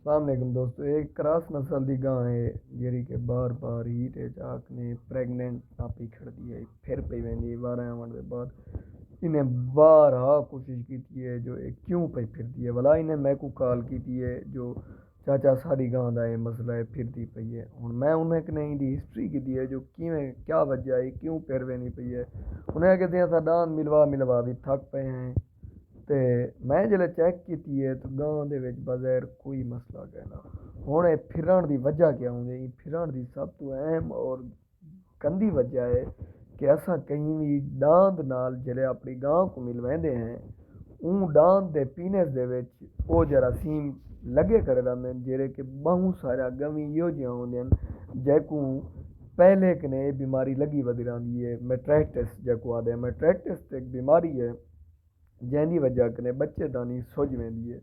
السلام علیکم دوستو، ایک کراس نسل دی گاں ہے جیڑی کہ بار بار ہیٹ چاک نے پریگننٹ نہ پی کھڑ دی ہے، پھر پی ویندی ہے 12 آون دے بعد۔ انہیں بارہا کوشش کی ہے جو کیوں پہ پھر دی ہے، ولا انہیں میں کو کال کی ہے جو چاچا ساری گاں دا ہے مسئلہ ہے پھر دی پئی ہے۔ ہن میں انہیں کہ نہیں دی ہسٹری کی دی ہے جو کیویں کیا وجہ ہے کیوں پھر وینی پئی ہے۔ انہیں کہتے ہیں دان ملوا بھی تھک پے ہیں تے میں جلے چیک کیتی ہے تو گاں دے وچ بغیر کوئی مسئلہ کہنا۔ ہن اے پھرن دی وجہ کیا ہوندی؟ پھرن دی سب تو اہم اور گندی وجہ ہے کہ اساں کہیں بھی ڈاند نال جلے اپنی گاں کو ملویندے ہیں اون ڈاند دے پینس دے وچ او جراثیم لگے کھڑے رہندے ہیں جڑے کہ بہت سارا گویں یو جہاں ہوندے ہیں جیکو پہلے کنے بیماری لگی ودی رہندی ہے میٹرائٹس جیکو آدے ہیں۔ میٹرائٹس ایک بیماری ہے جہاں دی وجہ کنے بچے دانی سوج ویندی ہے۔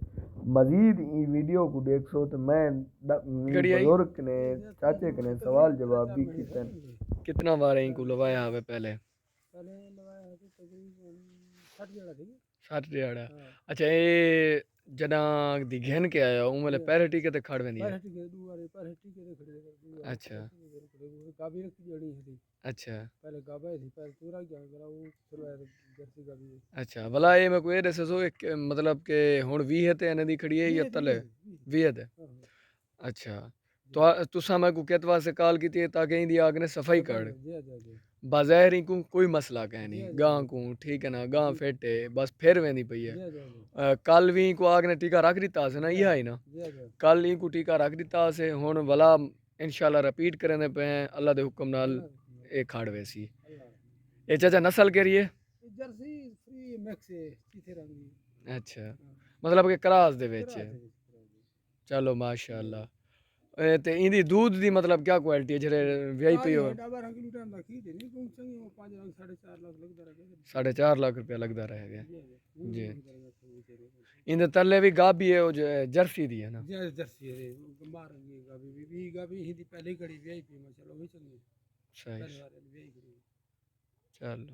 مزید ای ویڈیو کو دیکھ سو تو میں بزرگ نے چاچے کنے سوال جواب بھی کیتے ہیں۔ کتنا بار ان کو لوایا ہوئے پہلے لوایا ہے تقریباً 60 جڑا تھی 60 ڈیڑا۔ اچھا اے جداں دی گھن کے آیا او ملے پہلے ٹیکے تے کھڑ ویندی ہے۔ پہلے ٹیکے دو بار پہلے ٹیکے تے کھڑے دو بار اچھا کابی رکھی جڑی تھی۔ اچھا پہلے گابا تھی پہلے پورا کیا کرا وہ پھر جرسی گابی۔ اچھا بلا اے میں کوئی دسے سو مطلب کہ ہن 20 تے انہاں دی کھڑی ہے یا تلے 20 تے۔ اچھا تو تساں میں کو کہت واسطے کال کیتی ہے تاکہ ان دی آگ نے صفائی کر بظاہر ان کو کوئی مسئلہ کہ نہیں گاں کو ٹھیک ہے نا گاں فٹ ہے بس پھر ویندی پئی ہے۔ کل وی کو آگ نے ٹیکا رکھ دیتا سے نا یہ ہی نا کل ان کو ٹیکا رکھ دیتا سے ہن ولا انشاءاللہ رپیٹ کرنے پے ہیں اللہ دے حکم نال اے کھاڑ ویسی۔ اے چاچا نسل کیری ہے؟ جرسی فری میکس ہے چیتے رنگی۔ اچھا مطلب کہ کراس دے وچ ہے۔ چلو ماشاءاللہ تے ان دی دودھ دی مطلب کیا کوالٹی ہے جڑے وی آئی پی ہو؟ 4.5 لاکھ روپیہ لگدا رہے گا جی۔ ان دے تلے بھی گابی ہے او جرسی دی ہے نا؟ جرسی ہے باہر گابی بھی گابی ہی دی پہلی کڑی وی آئی پی ماشاءاللہ وہی چنگی صحیح چلو